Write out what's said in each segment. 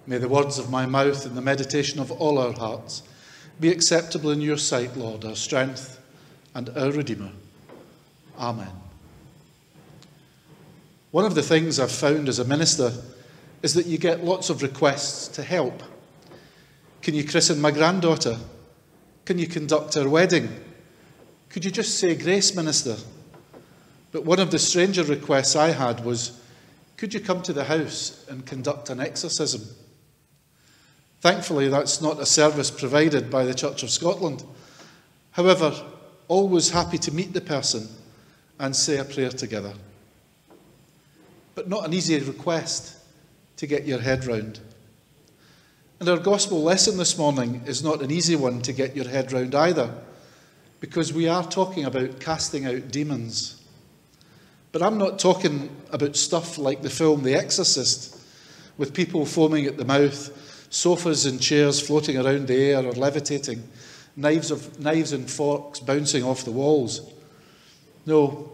May the words of my mouth and the meditation of all our hearts be acceptable in your sight, Lord, our strength and our Redeemer. Amen. One of the things I've found as a minister is that you get lots of requests to help. Can you christen my granddaughter? Can you conduct her wedding? Could you just say grace, minister? But one of the stranger requests I had was, could you come to the house and conduct an exorcism? Thankfully, that's not a service provided by the Church of Scotland. However, always happy to meet the person and say a prayer together. But not an easy request to get your head round. And our gospel lesson this morning is not an easy one to get your head round either, because we are talking about casting out demons. But I'm not talking about stuff like the film The Exorcist, with people foaming at the mouth, sofas and chairs floating around the air or levitating, knives and forks bouncing off the walls. No,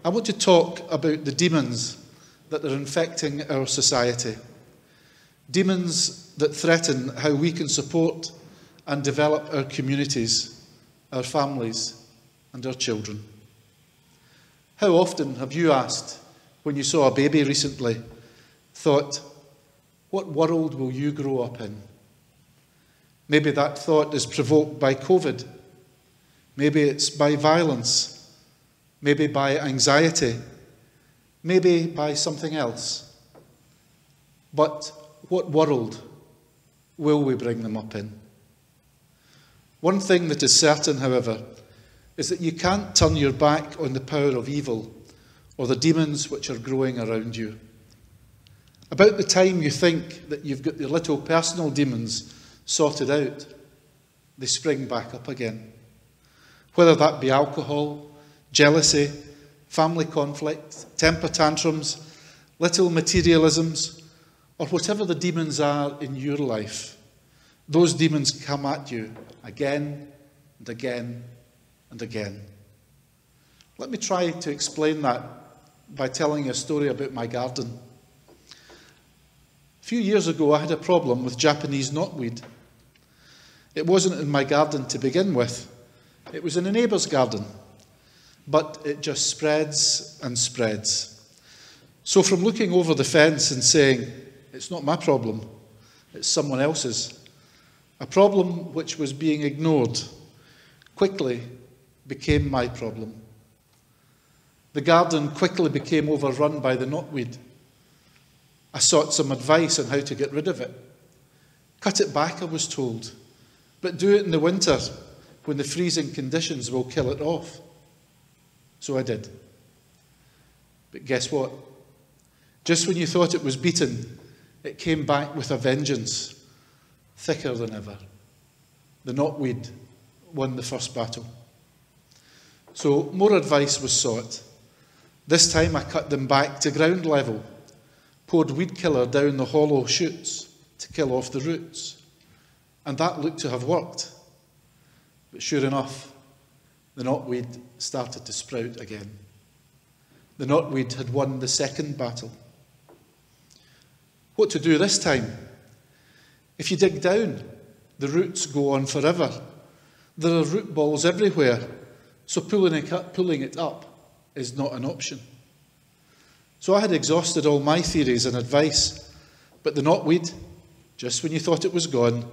I want to talk about the demons that are infecting our society. Demons that threaten how we can support and develop our communities, our families, and our children. How often have you asked, when you saw a baby recently, thought, what world will you grow up in? Maybe that thought is provoked by COVID. Maybe it's by violence. Maybe by anxiety. Maybe by something else. But what world will we bring them up in? One thing that is certain, however, is that you can't turn your back on the power of evil or the demons which are growing around you. About the time you think that you've got your little personal demons sorted out, they spring back up again. Whether that be alcohol, jealousy, family conflict, temper tantrums, little materialisms, or whatever the demons are in your life, those demons come at you again and again and again. Let me try to explain that by telling you a story about my garden. A few years ago, I had a problem with Japanese knotweed. It wasn't in my garden to begin with. It was in a neighbour's garden. But it just spreads and spreads. So from looking over the fence and saying, it's not my problem, it's someone else's, a problem which was being ignored quickly became my problem. The garden quickly became overrun by the knotweed. I sought some advice on how to get rid of it. Cut it back, I was told, but do it in the winter when the freezing conditions will kill it off. So I did. But guess what? Just when you thought it was beaten, it came back with a vengeance, thicker than ever. The knotweed won the first battle. So more advice was sought. This time I cut them back to ground level, poured weed killer down the hollow shoots to kill off the roots. And that looked to have worked. But sure enough, the knotweed started to sprout again. The knotweed had won the second battle. What to do this time? If you dig down, the roots go on forever. There are root balls everywhere, so pulling it up is not an option. So I had exhausted all my theories and advice, but the knotweed, just when you thought it was gone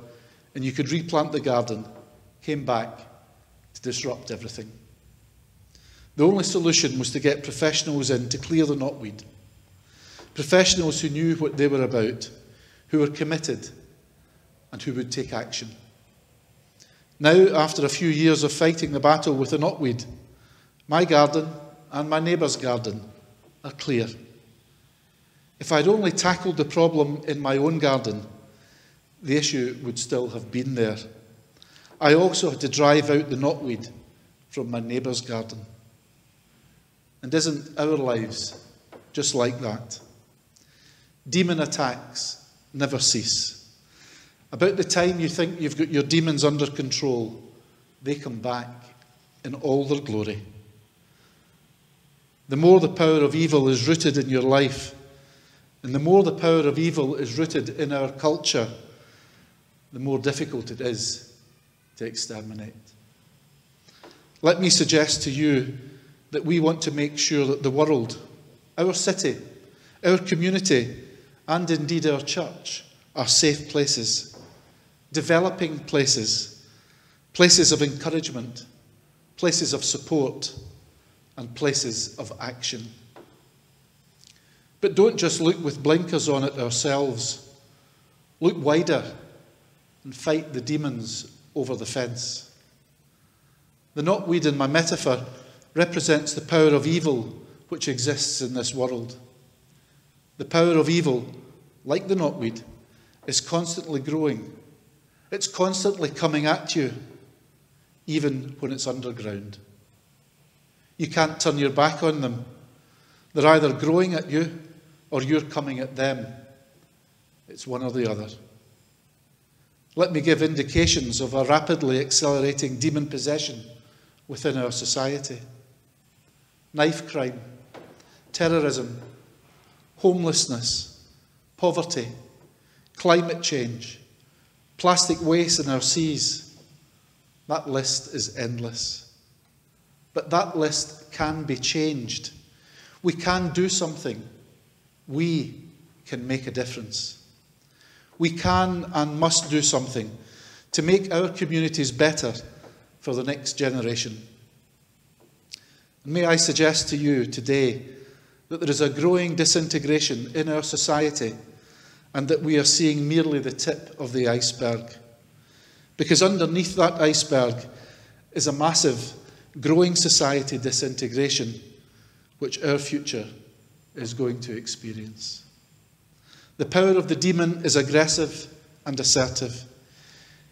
and you could replant the garden, came back to disrupt everything. The only solution was to get professionals in to clear the knotweed. Professionals who knew what they were about, who were committed, and who would take action. Now, after a few years of fighting the battle with the knotweed, my garden and my neighbour's garden are clear. If I'd only tackled the problem in my own garden, the issue would still have been there. I also had to drive out the knotweed from my neighbour's garden. And isn't our lives just like that? Demon attacks never cease. About the time you think you've got your demons under control, they come back in all their glory. The more the power of evil is rooted in your life, And the more the power of evil is rooted in our culture, the more difficult it is to exterminate. Let me suggest to you that we want to make sure that the world, our city, our community, and indeed our church are safe places, developing places, places of encouragement, places of support, and places of action. But don't just look with blinkers on at ourselves. Look wider and fight the demons over the fence. The knotweed in my metaphor represents the power of evil which exists in this world. The power of evil, like the knotweed, is constantly growing. It's constantly coming at you, even when it's underground. You can't turn your back on them. They're either growing at you or you're coming at them. It's one or the other. Let me give indications of a rapidly accelerating demon possession within our society. Knife crime, terrorism, homelessness, poverty, climate change, plastic waste in our seas. That list is endless. But that list can be changed. We can do something. We can make a difference. We can and must do something to make our communities better for the next generation. And may I suggest to you today that there is a growing disintegration in our society and that we are seeing merely the tip of the iceberg. Because underneath that iceberg is a massive, growing society disintegration which our future is going to experience. The power of the demon is aggressive and assertive.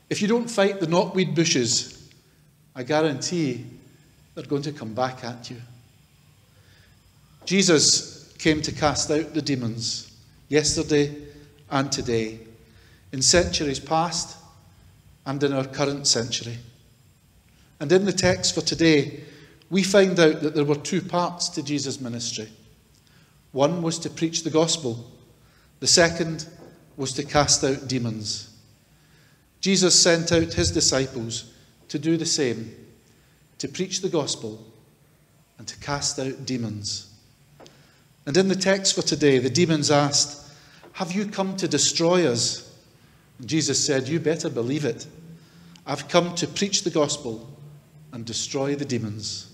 If you don't fight the knotweed bushes, I guarantee they're going to come back at you. Jesus came to cast out the demons yesterday and today, in centuries past and in our current century. And in the text for today, we find out that there were two parts to Jesus' ministry. One was to preach the gospel. The second was to cast out demons. Jesus sent out his disciples to do the same, to preach the gospel and to cast out demons. And in the text for today, the demons asked, "Have you come to destroy us?" And Jesus said, "You better believe it. I've come to preach the gospel and destroy the demons."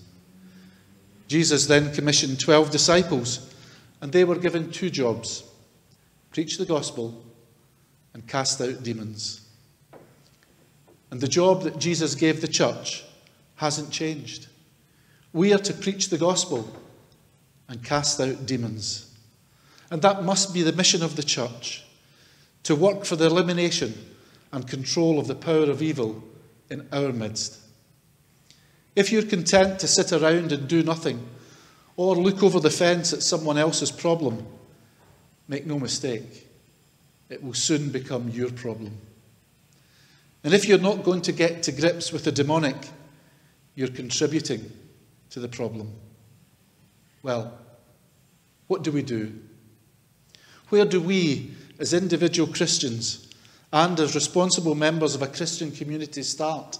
Jesus then commissioned 12 disciples, and they were given two jobs: preach the gospel and cast out demons. And the job that Jesus gave the church hasn't changed. We are to preach the gospel and cast out demons. And that must be the mission of the church, to work for the elimination and control of the power of evil in our midst. If you're content to sit around and do nothing, or look over the fence at someone else's problem, make no mistake, it will soon become your problem. And if you're not going to get to grips with the demonic, you're contributing to the problem. Well, what do we do? Where do we, as individual Christians and as responsible members of a Christian community, start?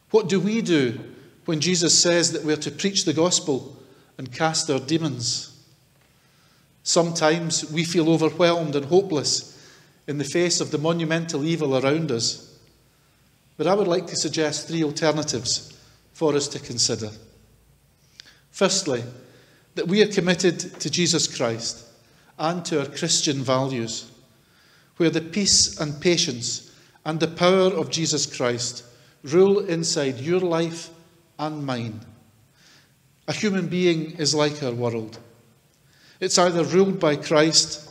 What do we do when Jesus says that we're to preach the gospel and cast our demons? Sometimes we feel overwhelmed and hopeless in the face of the monumental evil around us. But I would like to suggest three alternatives for us to consider. Firstly, that we are committed to Jesus Christ and to our Christian values, where the peace and patience and the power of Jesus Christ rule inside your life and mine. A human being is like our world. It's either ruled by Christ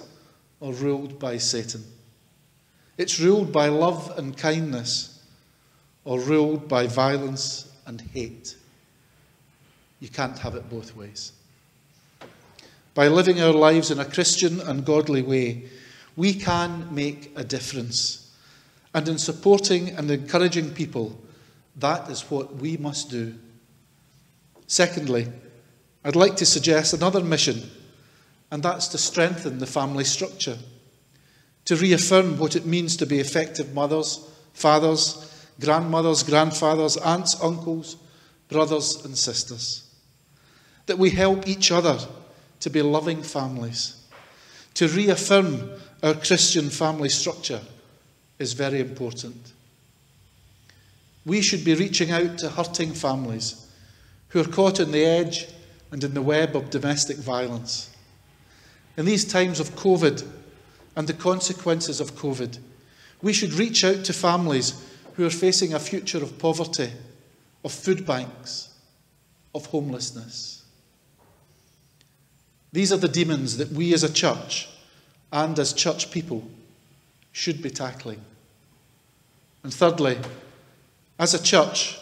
or ruled by Satan. It's ruled by love and kindness or ruled by violence and hate. You can't have it both ways. By living our lives in a Christian and godly way, we can make a difference. And in supporting and encouraging people, that is what we must do. Secondly, I'd like to suggest another mission, and that's to strengthen the family structure, to reaffirm what it means to be effective mothers, fathers, grandmothers, grandfathers, aunts, uncles, brothers and sisters. That we help each other to be loving families. To reaffirm our Christian family structure is very important. We should be reaching out to hurting families who are caught on the edge and in the web of domestic violence. In these times of COVID and the consequences of COVID, we should reach out to families who are facing a future of poverty, of food banks, of homelessness. These are the demons that we as a church and as church people should be tackling. And thirdly, as a church,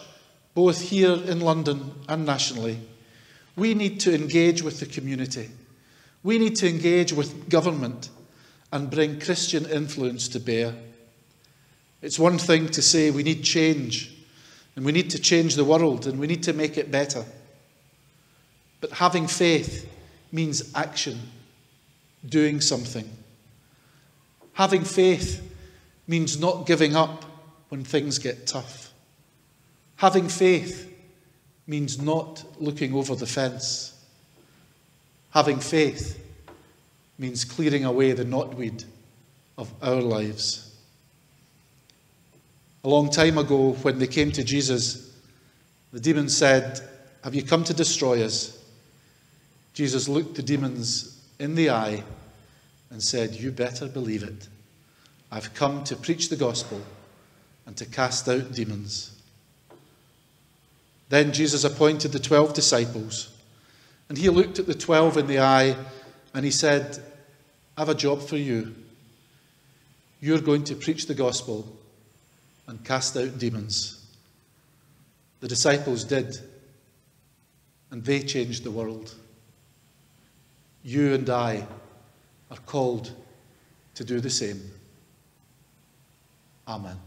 both here in London and nationally, we need to engage with the community. We need to engage with government and bring Christian influence to bear. It's one thing to say we need change, and we need to change the world, and we need to make it better. But having faith means action, doing something. Having faith means not giving up when things get tough. Having faith means not looking over the fence. Having faith means clearing away the knotweed of our lives. A long time ago, when they came to Jesus, the demons said, "Have you come to destroy us?" Jesus looked the demons in the eye and said, "You better believe it. I've come to preach the gospel and to cast out demons." Then Jesus appointed the 12 disciples, and he looked at the 12 in the eye and he said, "I have a job for you. You're going to preach the gospel and cast out demons." The disciples did, and they changed the world. You and I are called to do the same. Amen.